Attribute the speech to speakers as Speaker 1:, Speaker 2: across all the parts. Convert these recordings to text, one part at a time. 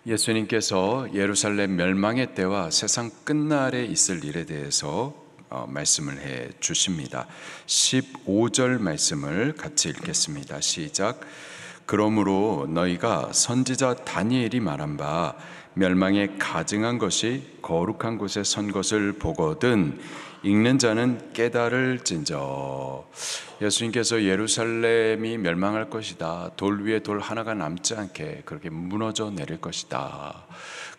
Speaker 1: 예수님께서 예루살렘 멸망의 때와 세상 끝날에 있을 일에 대해서 말씀을 해 주십니다. 15절 말씀을 같이 읽겠습니다. 시작. 그러므로 너희가 선지자 다니엘이 말한 바 멸망에 가증한 것이 거룩한 곳에 선 것을 보거든 읽는 자는 깨달을진저. 예수님께서 예루살렘이 멸망할 것이다, 돌 위에 돌 하나가 남지 않게 그렇게 무너져 내릴 것이다,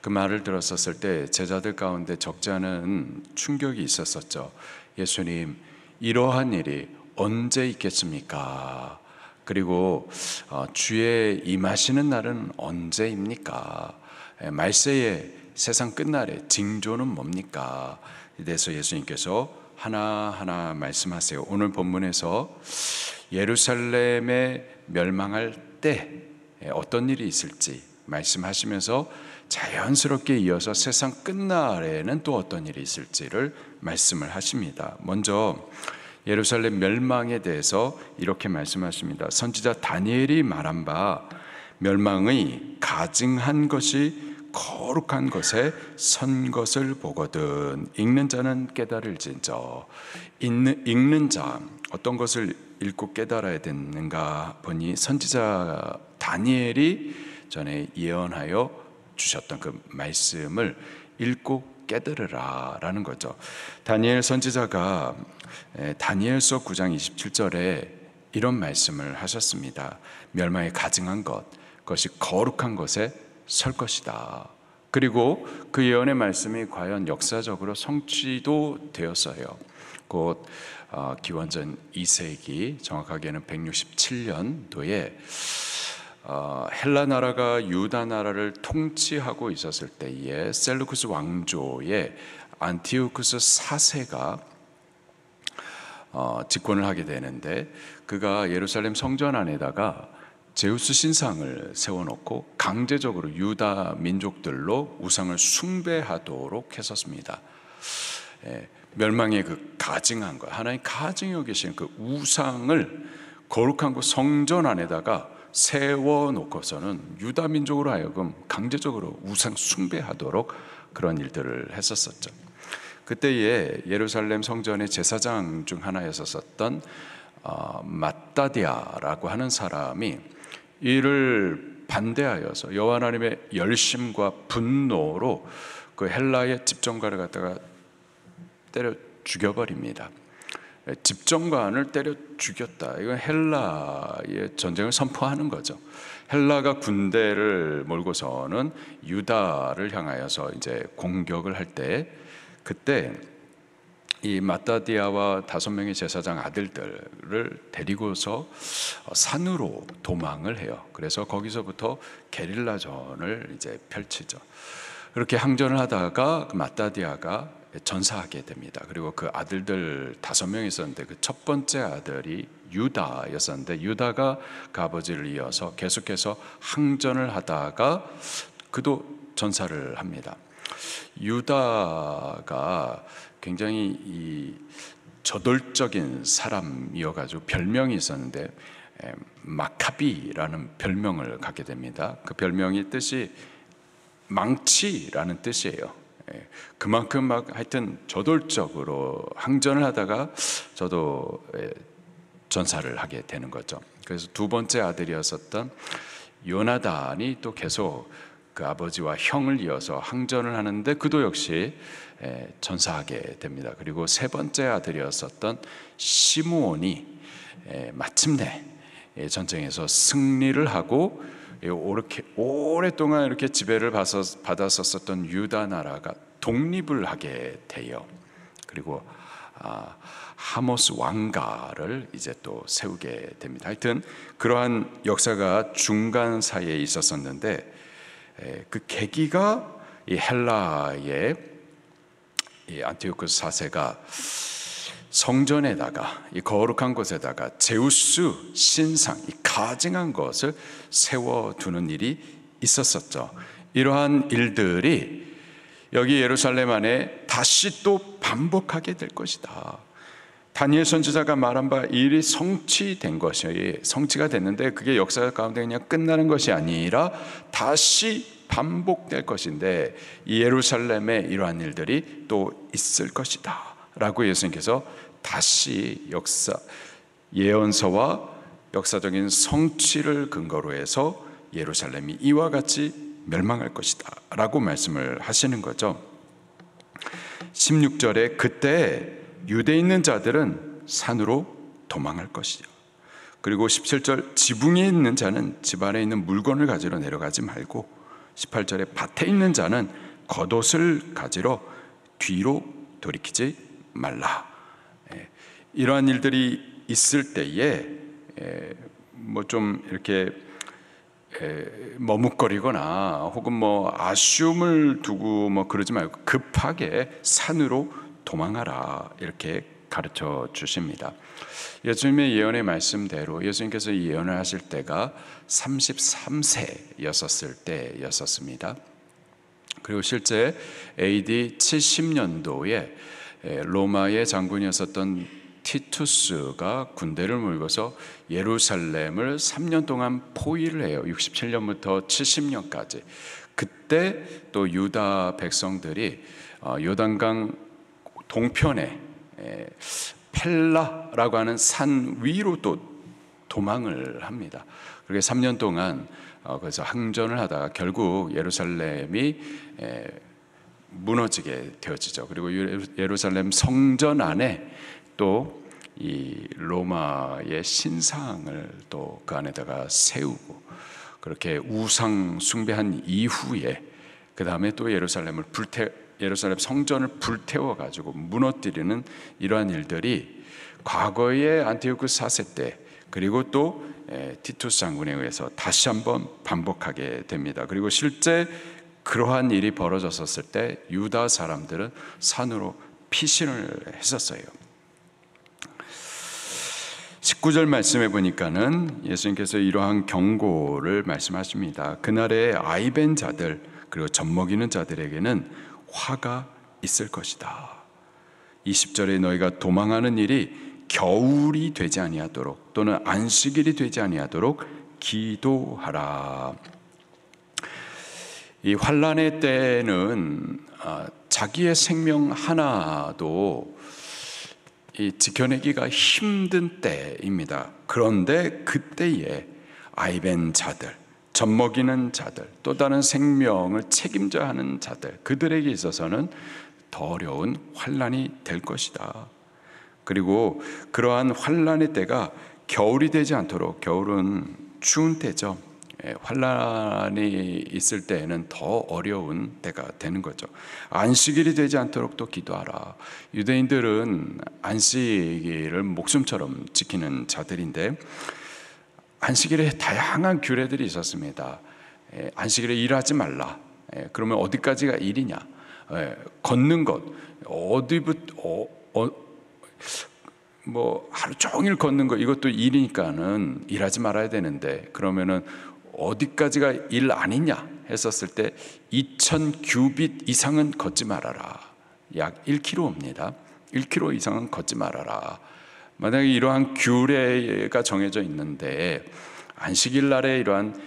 Speaker 1: 그 말을 들었었을 때 제자들 가운데 적지 않은 충격이 있었었죠. 예수님, 이러한 일이 언제 있겠습니까? 그리고 주의 임하시는 날은 언제입니까? 말세의 세상 끝날의 징조는 뭡니까? 에 대해서 예수님께서 하나하나 말씀하세요. 오늘 본문에서 예루살렘에 멸망할 때 어떤 일이 있을지 말씀하시면서 자연스럽게 이어서 세상 끝날에는 또 어떤 일이 있을지를 말씀을 하십니다. 먼저 예루살렘 멸망에 대해서 이렇게 말씀하십니다. 선지자 다니엘이 말한 바 멸망의 가증한 것이 거룩한 것에 선 것을 보거든 읽는 자는 깨달을진저. 읽는 자, 어떤 것을 읽고 깨달아야 되는가 보니 선지자 다니엘이 전에 예언하여 주셨던 그 말씀을 읽고 깨달으라 라는 거죠. 다니엘 선지자가 다니엘서 9장 27절에 이런 말씀을 하셨습니다. 멸망에 가증한 것, 그것이 거룩한 것에 설 것이다. 그리고 그 예언의 말씀이 과연 역사적으로 성취도 되었어요. 곧 기원전 2세기, 정확하게는 167년도에 헬라 나라가 유다 나라를 통치하고 있었을 때에 셀루쿠스 왕조의 안티오쿠스 4세가 집권을 하게 되는데, 그가 예루살렘 성전 안에다가 제우스 신상을 세워놓고 강제적으로 유다 민족들로 우상을 숭배하도록 했었습니다. 멸망의 그 가증한 것, 하나님 가증히 여기신 그 우상을 거룩한 곳 성전 안에다가 세워놓고서는 유다 민족으로 하여금 강제적으로 우상 숭배하도록 그런 일들을 했었었죠. 그때에 예루살렘 성전의 제사장 중 하나였었던 마따디아라고 하는 사람이 이를 반대하여서 여호와 하나님의 열심과 분노로 그 헬라의 집정관을 갖다가 때려 죽여버립니다. 집정관을 때려 죽였다. 이건 헬라의 전쟁을 선포하는 거죠. 헬라가 군대를 몰고서는 유다를 향하여서 이제 공격을 할 때, 그때 이 마따디아와 5명의 제사장 아들들을 데리고서 산으로 도망을 해요. 그래서 거기서부터 게릴라전을 이제 펼치죠. 그렇게 항전을 하다가 그 마따디아가 전사하게 됩니다. 그리고 그 아들들 5명이 있었는데 그 첫 번째 아들이 유다였었는데, 유다가 그 아버지를 이어서 계속해서 항전을 하다가 그도 전사를 합니다. 유다가 굉장히 이 저돌적인 사람이어가지고 별명이 있었는데 마카비라는 별명을 갖게 됩니다. 그 별명의 뜻이 망치라는 뜻이에요. 그만큼 막 하여튼 저돌적으로 항전을 하다가 저도 전사를 하게 되는 거죠. 그래서 두 번째 아들이었었던 요나단이 또 계속 그 아버지와 형을 이어서 항전을 하는데 그도 역시 전사하게 됩니다. 그리고 세 번째 아들이었었던 시므온이 마침내 전쟁에서 승리를 하고 이렇게 오랫동안 이렇게 지배를 받았었던 유다 나라가 독립을 하게 돼요. 그리고 하모스 왕가를 이제 또 세우게 됩니다. 하여튼 그러한 역사가 중간 사이에 있었었는데, 그 계기가 이 헬라의 이 안티오쿠스 4세가 성전에다가 이 거룩한 곳에다가 제우스 신상, 이 가증한 것을 세워두는 일이 있었었죠. 이러한 일들이 여기 예루살렘 안에 다시 또 반복하게 될 것이다. 다니엘 선지자가 말한 바 일이 성취된 것이 성취가 됐는데, 그게 역사 가운데 그냥 끝나는 것이 아니라 다시 반복될 것인데 이 예루살렘에 이러한 일들이 또 있을 것이다 라고 예수님께서 다시 예언서와 역사적인 성취를 근거로 해서 예루살렘이 이와 같이 멸망할 것이다 라고 말씀을 하시는 거죠. 16절에 그때 유대에 있는 자들은 산으로 도망할 것이요. 그리고 17절 지붕에 있는 자는 집 안에 있는 물건을 가지러 내려가지 말고 18절에 밭에 있는 자는 겉옷을 가지러 뒤로 돌이키지 말라. 이러한 일들이 있을 때에 뭐 좀 이렇게 머뭇거리거나 혹은 뭐 아쉬움을 두고 뭐 그러지 말고 급하게 산으로 도망하라 이렇게 가르쳐 주십니다. 예수님의 예언의 말씀대로 예수님께서 이 예언을 하실 때가 33세였었을 때였었습니다. 그리고 실제 AD 70년도에 로마의 장군이었었던 티투스가 군대를 몰고서 예루살렘을 3년 동안 포위를 해요. 67년부터 70년까지. 그때 또 유다 백성들이 요단강 동편에 펠라라고 하는 산 위로 또 도망을 합니다. 그렇게 3년 동안 그래서 항전을 하다가 결국 예루살렘이 무너지게 되어지죠. 그리고 예루살렘 성전 안에 또 이 로마의 신상을 또 그 안에다가 세우고 그렇게 우상 숭배한 이후에 그 다음에 또 예루살렘 성전을 불태워 가지고 무너뜨리는 이러한 일들이 과거의 안티오쿠 4세 때 그리고 또 티투스 장군에 의해서 다시 한번 반복하게 됩니다. 그리고 실제 그러한 일이 벌어졌었을 때 유다 사람들은 산으로 피신을 했었어요. 19절 말씀해 보니까는 예수님께서 이러한 경고를 말씀하십니다. 그날에 아이벤 자들 그리고 젖먹이는 자들에게는 화가 있을 것이다. 20절에 너희가 도망하는 일이 겨울이 되지 아니하도록 또는 안식일이 되지 아니하도록 기도하라. 이 환난의 때는 자기의 생명 하나도 지켜내기가 힘든 때입니다. 그런데 그때에 아이벤 자들, 젖먹이는 자들, 또 다른 생명을 책임져야 하는 자들, 그들에게 있어서는 더 어려운 환난이 될 것이다. 그리고 그러한 환난의 때가 겨울이 되지 않도록, 겨울은 추운 때죠. 환난이 있을 때에는 더 어려운 때가 되는 거죠. 안식일이 되지 않도록 또 기도하라. 유대인들은 안식일을 목숨처럼 지키는 자들인데 안식일에 다양한 규례들이 있었습니다. 안식일에 일하지 말라. 그러면 어디까지가 일이냐? 걷는 것 어디부터 뭐 하루 종일 걷는 거 이것도 일이니까는 일하지 말아야 되는데 그러면은 어디까지가 일 아니냐 했었을 때 2000 규빗 이상은 걷지 말아라. 약 1km입니다. 1km 이상은 걷지 말아라. 만약에 이러한 규례가 정해져 있는데 안식일 날에 이러한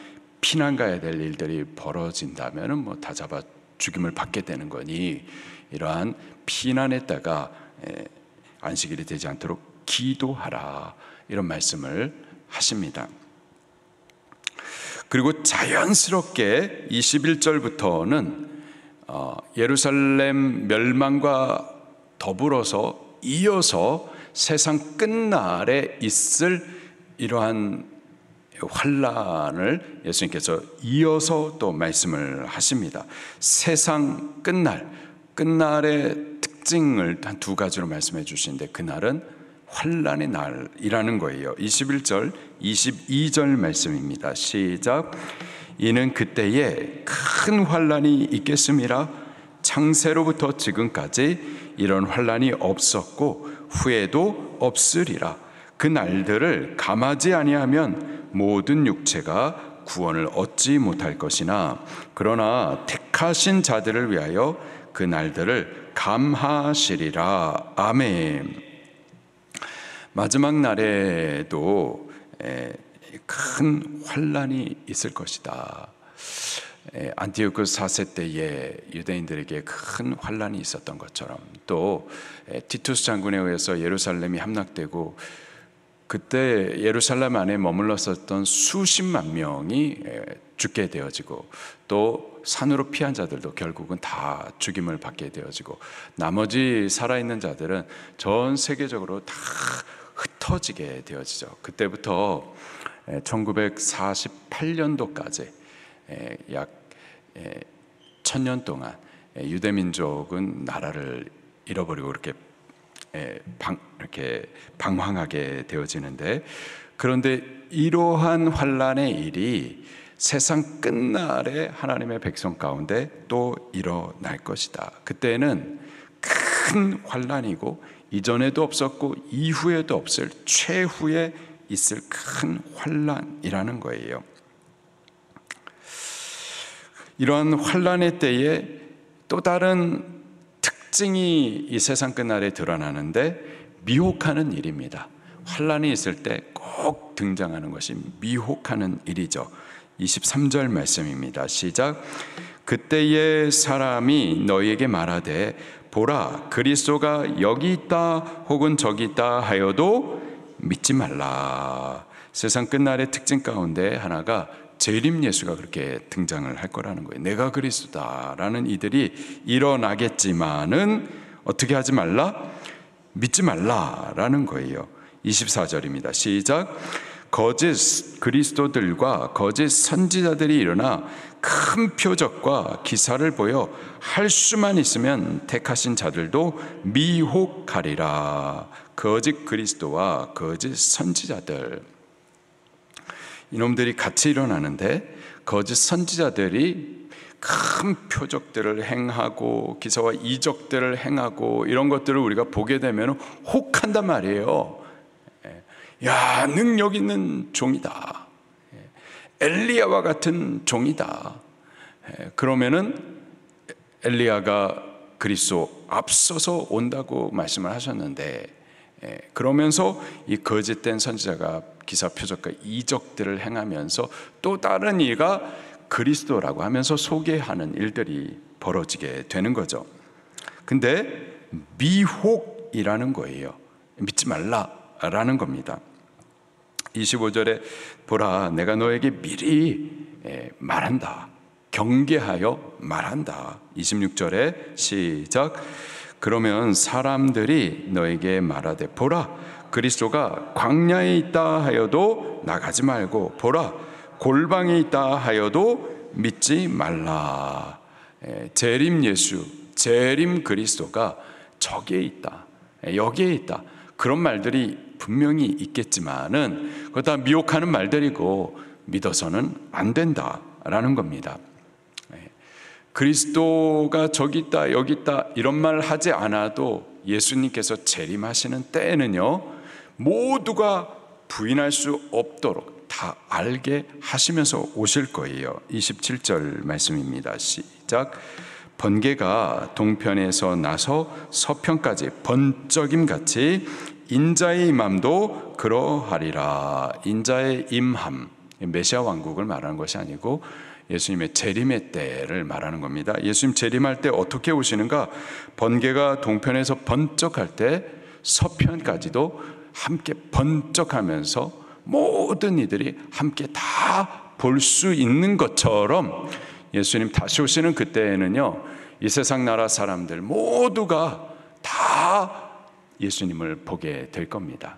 Speaker 1: 피난 가야 될 일들이 벌어진다면은 뭐 다 잡아 죽임을 받게 되는 거니 이러한 피난했다가 안식일이 되지 않도록 기도하라. 이런 말씀을 하십니다. 그리고 자연스럽게 21절부터는 예루살렘 멸망과 더불어서 이어서 세상 끝날에 있을 이러한 환란을 예수님께서 이어서 또 말씀을 하십니다. 세상 끝날의 특징을 한 두 가지로 말씀해 주시는데 그날은 환란의 날이라는 거예요. 21절, 22절 말씀입니다. 시작. 이는 그때에 큰 환란이 있겠음이라. 창세로부터 지금까지 이런 환란이 없었고 후에도 없으리라. 그 날들을 감하지 아니하면 모든 육체가 구원을 얻지 못할 것이나 그러나 택하신 자들을 위하여 그 날들을 감하시리라. 아멘. 마지막 날에도 큰 환란이 있을 것이다. 안티오쿠 4세 때에 유대인들에게 큰 환란이 있었던 것처럼, 또 티투스 장군에 의해서 예루살렘이 함락되고 그때 예루살렘 안에 머물렀었던 수십만 명이 죽게 되어지고, 또 산으로 피한 자들도 결국은 다 죽임을 받게 되어지고, 나머지 살아있는 자들은 전 세계적으로 다 흩어지게 되어지죠. 그때부터 1948년도까지 약 1000년 동안 유대민족은 나라를 잃어버리고 이렇게 방황하게 되어지는데, 그런데 이러한 환란의 일이 세상 끝날에 하나님의 백성 가운데 또 일어날 것이다. 그때는 큰 환란이고 이전에도 없었고 이후에도 없을 최후에 있을 큰 환란이라는 거예요. 이러한 환란의 때에 또 다른 특징이 이 세상 끝날에 드러나는데, 미혹하는 일입니다. 환란이 있을 때 꼭 등장하는 것이 미혹하는 일이죠. 23절 말씀입니다. 시작. 그때의 사람이 너희에게 말하되 보라, 그리스도가 여기 있다 혹은 저기 있다 하여도 믿지 말라. 세상 끝날의 특징 가운데 하나가 재림 예수가 그렇게 등장을 할 거라는 거예요. 내가 그리스도다라는 이들이 일어나겠지만은 어떻게 하지 말라? 믿지 말라라는 거예요. 24절입니다. 시작. 거짓 그리스도들과 거짓 선지자들이 일어나 큰 표적과 기사를 보여 할 수만 있으면 택하신 자들도 미혹하리라. 거짓 그리스도와 거짓 선지자들, 이놈들이 같이 일어나는데, 거짓 선지자들이 큰 표적들을 행하고 기사와 이적들을 행하고 이런 것들을 우리가 보게 되면 혹한단 말이에요. 야, 능력 있는 종이다. 엘리야와 같은 종이다. 그러면은 엘리야가 그리스도 앞서서 온다고 말씀을 하셨는데, 그러면서 이 거짓된 선지자가 기사 표적과 이적들을 행하면서 또 다른 이가 그리스도라고 하면서 소개하는 일들이 벌어지게 되는 거죠. 근데 미혹이라는 거예요. 믿지 말라라는 겁니다. 25절에 보라, 내가 너에게 미리 말한다. 경계하여 말한다. 26절에 시작. 그러면 사람들이 너에게 말하되 보라, 그리스도가 광야에 있다 하여도 나가지 말고, 보라, 골방에 있다 하여도 믿지 말라. 재림 예수, 재림 그리스도가 저기에 있다, 여기에 있다, 그런 말들이 분명히 있겠지만은 그거 다 미혹하는 말들이고 믿어서는 안 된다라는 겁니다. 그리스도가 저기 있다 여기 있다 이런 말 하지 않아도 예수님께서 재림하시는 때에는요, 모두가 부인할 수 없도록 다 알게 하시면서 오실 거예요. 27절 말씀입니다. 시작. 번개가 동편에서 나서 서편까지 번쩍임같이 인자의 임함도 그러하리라. 인자의 임함, 메시아 왕국을 말하는 것이 아니고 예수님의 재림의 때를 말하는 겁니다. 예수님 재림할 때 어떻게 오시는가? 번개가 동편에서 번쩍할 때 서편까지도 함께 번쩍하면서 모든 이들이 함께 다 볼 수 있는 것처럼 예수님 다시 오시는 그때에는요, 이 세상 나라 사람들 모두가 다 예수님을 보게 될 겁니다.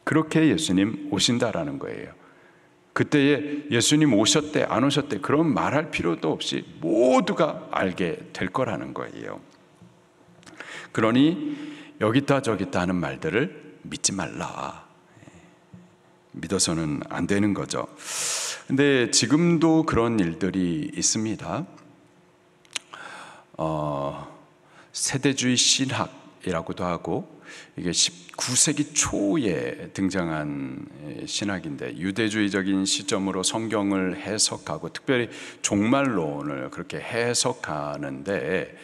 Speaker 1: 그렇게 예수님 오신다라는 거예요. 그때에 예수님 오셨대 안 오셨대 그런 말할 필요도 없이 모두가 알게 될 거라는 거예요. 그러니 여기 있다 저기 있다 하는 말들을 믿지 말라. 믿어서는 안 되는 거죠. 근데 지금도 그런 일들이 있습니다. 세대주의 신학이라고도 하고, 이게 19세기 초에 등장한 신학인데, 유대주의적인 시점으로 성경을 해석하고 특별히 종말론을 그렇게 해석하는데,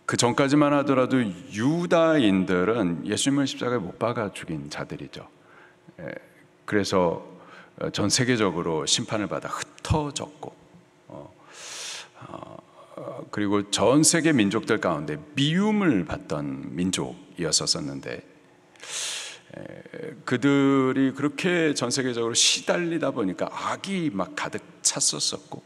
Speaker 1: 그 전까지만 하더라도 유다인들은 예수님을 십자가에 못 박아 죽인 자들이죠. 그래서 전 세계적으로 심판을 받아 흩어졌고, 그리고 전 세계 민족들 가운데 미움을 받던 민족이었었는데, 그들이 그렇게 전 세계적으로 시달리다 보니까 악이 막 가득 찼었고,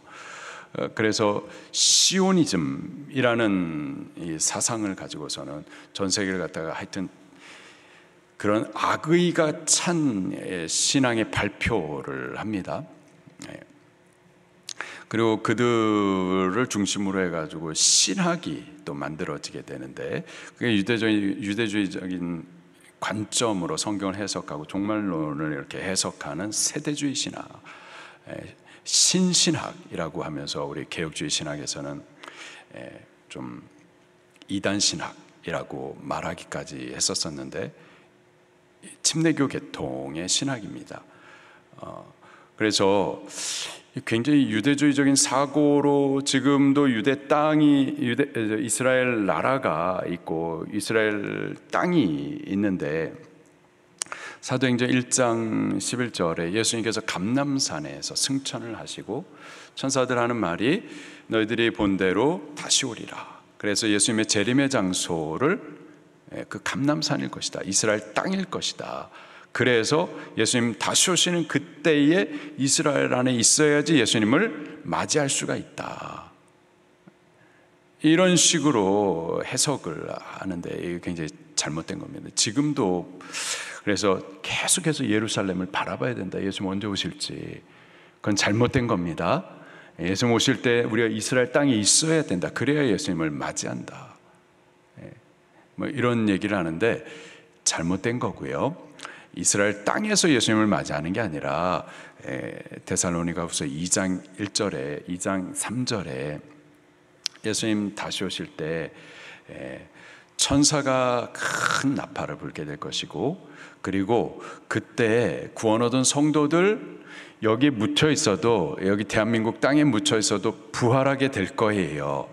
Speaker 1: 그래서 시오니즘이라는 이 사상을 가지고서는 전 세계를 갖다가 하여튼 그런 악의가 찬 신앙의 발표를 합니다. 그리고 그들을 중심으로 해가지고 신학이 또 만들어지게 되는데, 그게 유대주의적인 관점으로 성경을 해석하고 종말론을 이렇게 해석하는 세대주의 신학, 신신학이라고 하면서 우리 개혁주의 신학에서는 좀 이단 신학이라고 말하기까지 했었었는데, 침례교 계통의 신학입니다. 그래서 굉장히 유대주의적인 사고로 지금도 유대 땅이 이스라엘 나라가 있고 이스라엘 땅이 있는데, 사도행전 1장 11절에 예수님께서 감람산에서 승천을 하시고 천사들 하는 말이 너희들이 본 대로 다시 오리라. 그래서 예수님의 재림의 장소를 그 감람산일 것이다, 이스라엘 땅일 것이다. 그래서 예수님 다시 오시는 그때에 이스라엘 안에 있어야지 예수님을 맞이할 수가 있다, 이런 식으로 해석을 하는데 이게 굉장히 잘못된 겁니다. 지금도 그래서 계속해서 예루살렘을 바라봐야 된다, 예수님 언제 오실지. 그건 잘못된 겁니다. 예수님 오실 때 우리가 이스라엘 땅에 있어야 된다, 그래야 예수님을 맞이한다, 뭐 이런 얘기를 하는데 잘못된 거고요. 이스라엘 땅에서 예수님을 맞이하는 게 아니라 데살로니가후서 2장 1절에 2장 3절에 예수님 다시 오실 때 천사가 큰 나팔을 불게 될 것이고, 그리고 그때 구원 얻은 성도들 여기 묻혀 있어도, 여기 대한민국 땅에 묻혀 있어도 부활하게 될 거예요.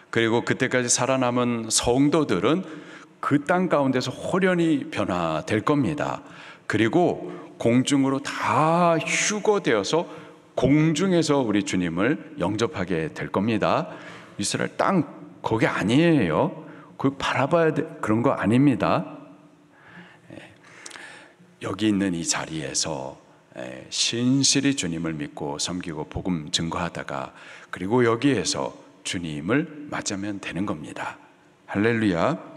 Speaker 1: 그리고 그때까지 살아남은 성도들은 그 땅 가운데서 호련히 변화될 겁니다. 그리고 공중으로 다 휴거되어서 공중에서 우리 주님을 영접하게 될 겁니다. 이스라엘 땅 거기 아니에요. 그걸 바라봐야 돼, 그런 거 아닙니다. 여기 있는 이 자리에서 신실히 주님을 믿고 섬기고 복음 증거하다가, 그리고 여기에서 주님을 맞이하면 되는 겁니다. 할렐루야.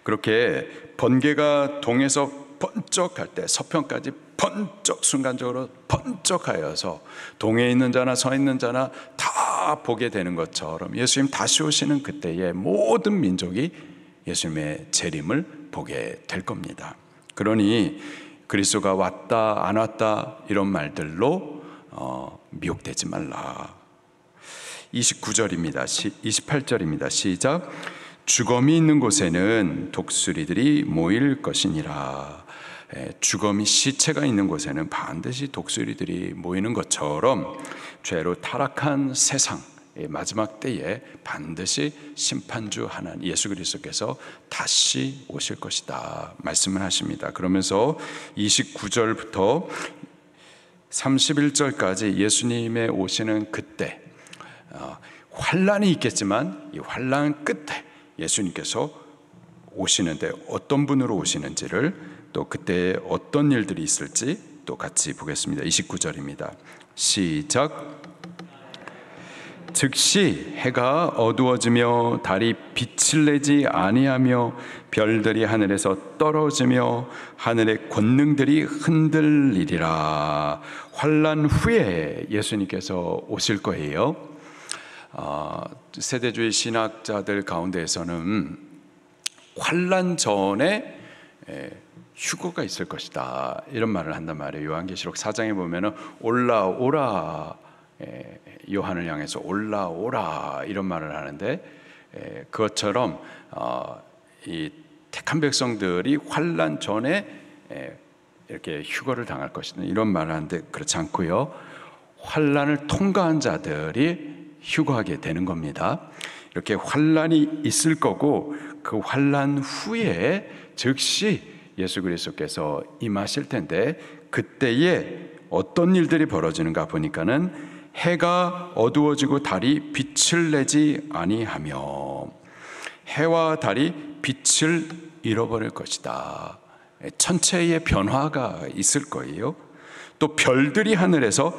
Speaker 1: 그렇게 번개가 동에서 번쩍할 때 서편까지 번쩍, 순간적으로 번쩍하여서 동에 있는 자나 서에 있는 자나 다 보게 되는 것처럼 예수님 다시 오시는 그때에 모든 민족이 예수님의 재림을 보게 될 겁니다. 그러니 그리스도가 왔다 안 왔다 이런 말들로 미혹되지 말라. 29절입니다. 28절입니다. 시작. 주검이 있는 곳에는 독수리들이 모일 것이니라. 주검이, 시체가 있는 곳에는 반드시 독수리들이 모이는 것처럼 죄로 타락한 세상 마지막 때에 반드시 심판주 하나님 예수 그리스도께서 다시 오실 것이다 말씀을 하십니다. 그러면서 29절부터 31절까지 예수님의 오시는 그때, 환란이 있겠지만 이 환란 끝에 예수님께서 오시는데 어떤 분으로 오시는지를, 또 그때 어떤 일들이 있을지 또 같이 보겠습니다. 29절입니다. 시작. 즉시 해가 어두워지며 달이 빛을 내지 아니하며 별들이 하늘에서 떨어지며 하늘의 권능들이 흔들리리라. 환란 후에 예수님께서 오실 거예요. 세대주의 신학자들 가운데에서는 환란 전에 휴거가 있을 것이다 이런 말을 한단 말이에요. 요한계시록 4장에 보면은 올라오라, 요한을 향해서 올라오라 이런 말을 하는데, 그것처럼 이 택한 백성들이 환란 전에 이렇게 휴거를 당할 것이다 이런 말을 하는데, 그렇지 않고요. 환란을 통과한 자들이 휴거하게 되는 겁니다. 이렇게 환란이 있을 거고 그 환란 후에 즉시 예수 그리스도께서 임하실 텐데, 그때에 어떤 일들이 벌어지는가 보니까는 해가 어두워지고 달이 빛을 내지 아니하며, 해와 달이 빛을 잃어버릴 것이다. 천체의 변화가 있을 거예요. 또 별들이 하늘에서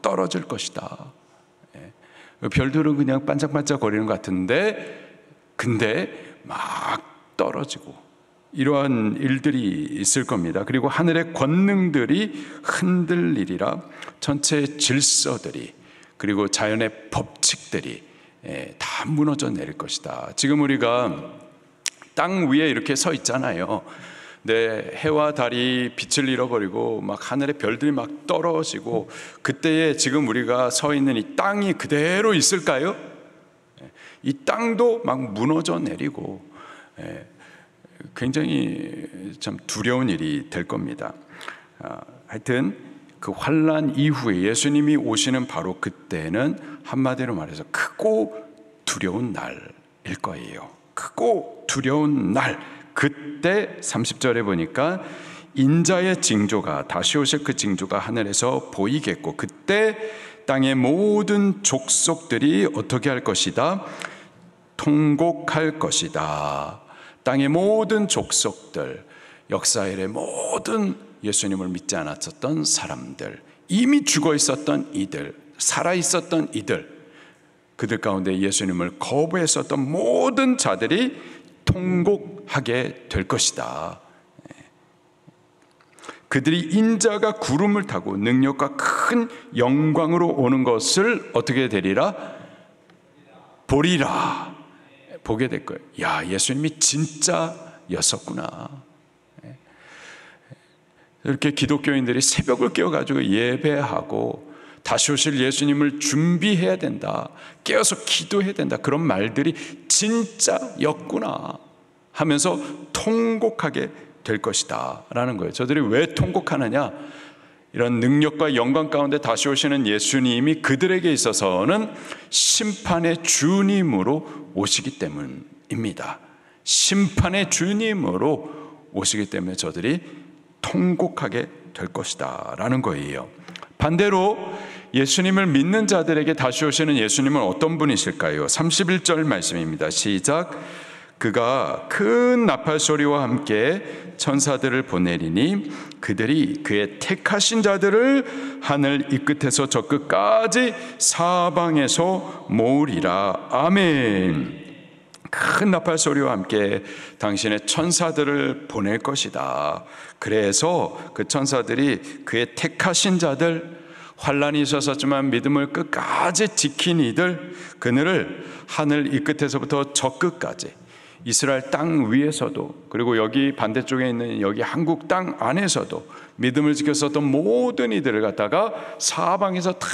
Speaker 1: 떨어질 것이다. 별들은 그냥 반짝반짝 거리는 것 같은데, 근데 막 떨어지고, 이러한 일들이 있을 겁니다. 그리고 하늘의 권능들이 흔들리리라. 전체의 질서들이, 그리고 자연의 법칙들이 다 무너져 내릴 것이다. 지금 우리가 땅 위에 이렇게 서 있잖아요. 네, 해와 달이 빛을 잃어버리고 막 하늘의 별들이 막 떨어지고, 그때에 지금 우리가 서 있는 이 땅이 그대로 있을까요? 이 땅도 막 무너져 내리고 굉장히 참 두려운 일이 될 겁니다. 하여튼 그 환난 이후에 예수님이 오시는 바로 그때는 한마디로 말해서 크고 두려운 날일 거예요. 크고 두려운 날, 그때 30절에 보니까 인자의 징조가, 다시 오실 그 징조가 하늘에서 보이겠고, 그때 땅의 모든 족속들이 어떻게 할 것이다? 통곡할 것이다. 땅의 모든 족속들, 역사 이래 모든 예수님을 믿지 않았었던 사람들, 이미 죽어 있었던 이들, 살아 있었던 이들, 그들 가운데 예수님을 거부했었던 모든 자들이 통곡하게 될 것이다. 그들이 인자가 구름을 타고 능력과 큰 영광으로 오는 것을 어떻게 되리라? 보리라. 보게 될 거예요. 야, 예수님이 진짜였었구나. 이렇게 기독교인들이 새벽을 깨워가지고 예배하고 다시 오실 예수님을 준비해야 된다, 깨어서 기도해야 된다, 그런 말들이 진짜였구나 하면서 통곡하게 될 것이다 라는 거예요. 저들이 왜 통곡하느냐? 이런 능력과 영광 가운데 다시 오시는 예수님이 그들에게 있어서는 심판의 주님으로 오시기 때문입니다. 심판의 주님으로 오시기 때문에 저들이 통곡하게 될 것이다 라는 거예요. 반대로 예수님을 믿는 자들에게 다시 오시는 예수님은 어떤 분이실까요? 31절 말씀입니다. 시작. 그가 큰 나팔 소리와 함께 천사들을 보내리니 그들이 그의 택하신 자들을 하늘 이 끝에서 저 끝까지 사방에서 모으리라. 아멘. 큰 나팔 소리와 함께 당신의 천사들을 보낼 것이다. 그래서 그 천사들이 그의 택하신 자들, 환난이 있었지만 믿음을 끝까지 지킨 이들, 그들을 하늘 이 끝에서부터 저 끝까지, 이스라엘 땅 위에서도, 그리고 여기 반대쪽에 있는 여기 한국 땅 안에서도 믿음을 지켰었던 모든 이들을 갖다가 사방에서 다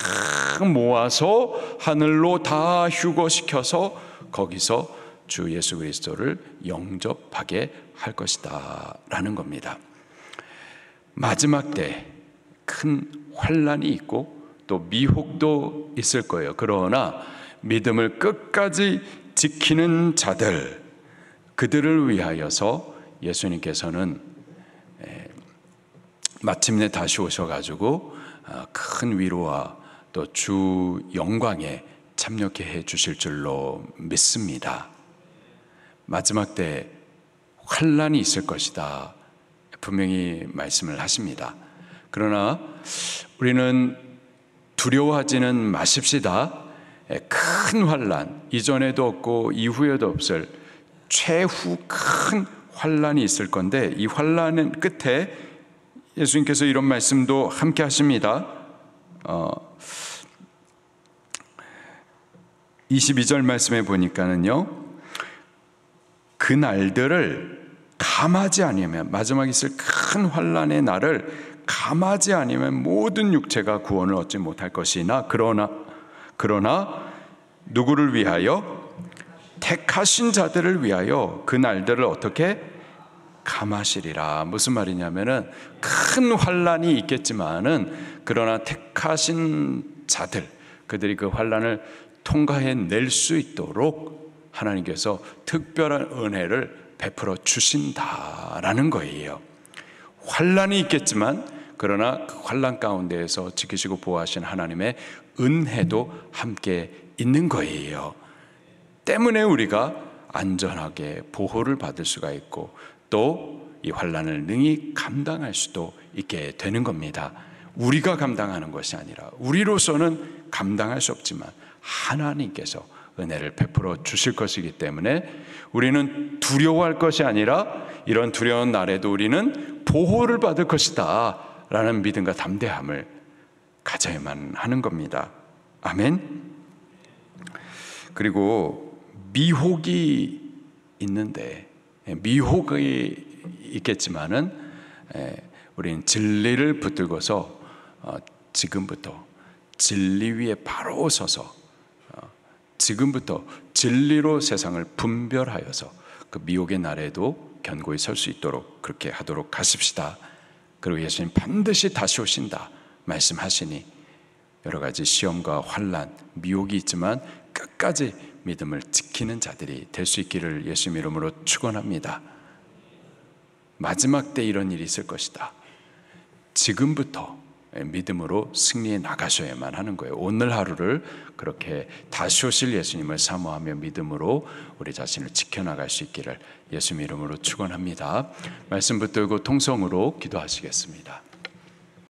Speaker 1: 모아서 하늘로 다 휴거시켜서 거기서 주 예수 그리스도를 영접하게 할 것이다 라는 겁니다. 마지막 때 큰 환난이 있고 또 미혹도 있을 거예요. 그러나 믿음을 끝까지 지키는 자들, 그들을 위하여서 예수님께서는 마침내 다시 오셔가지고 큰 위로와 또 주 영광에 참여케 해 주실 줄로 믿습니다. 마지막 때 환난이 있을 것이다 분명히 말씀을 하십니다. 그러나 우리는 두려워하지는 마십시다. 큰 환난, 이전에도 없고 이후에도 없을 최후 큰 환난이 있을 건데, 이 환난은 끝에 예수님께서 이런 말씀도 함께 하십니다. 22절 말씀에 보니까는요, 그 날들을 감하지 아니하면, 마지막에 있을 큰 환난의 날을 감하지 아니하면 모든 육체가 구원을 얻지 못할 것이나, 그러나 누구를 위하여? 택하신 자들을 위하여 그 날들을 어떻게 감하시리라. 무슨 말이냐면은 큰 환난이 있겠지만은 그러나 택하신 자들, 그들이 그 환난을 통과해 낼 수 있도록 하나님께서 특별한 은혜를 베풀어 주신다라는 거예요. 환난이 있겠지만 그러나 그 환난 가운데에서 지키시고 보호하신 하나님의 은혜도 함께 있는 거예요. 때문에 우리가 안전하게 보호를 받을 수가 있고 또 이 환난을 능히 감당할 수도 있게 되는 겁니다. 우리가 감당하는 것이 아니라 우리로서는 감당할 수 없지만 하나님께서 은혜를 베풀어 주실 것이기 때문에 우리는 두려워할 것이 아니라 이런 두려운 날에도 우리는 보호를 받을 것이다 라는 믿음과 담대함을 가져야만 하는 겁니다. 아멘. 그리고 미혹이 있는데, 미혹이 있겠지만은 우리는 진리를 붙들고서 지금부터 진리 위에 바로 서서 지금부터 진리로 세상을 분별하여서 그 미혹의 날에도 견고히 설 수 있도록 그렇게 하도록 하십시다. 그리고 예수님 반드시 다시 오신다 말씀하시니 여러 가지 시험과 환난, 미혹이 있지만 끝까지 믿음을 지키는 자들이 될 수 있기를 예수님 이름으로 축원합니다. 마지막 때 이런 일이 있을 것이다. 지금부터 믿음으로 승리해 나가셔야만 하는 거예요. 오늘 하루를 그렇게 다시 오실 예수님을 사모하며 믿음으로 우리 자신을 지켜나갈 수 있기를 예수님 이름으로 축원합니다. 말씀 붙들고 통성으로 기도하시겠습니다.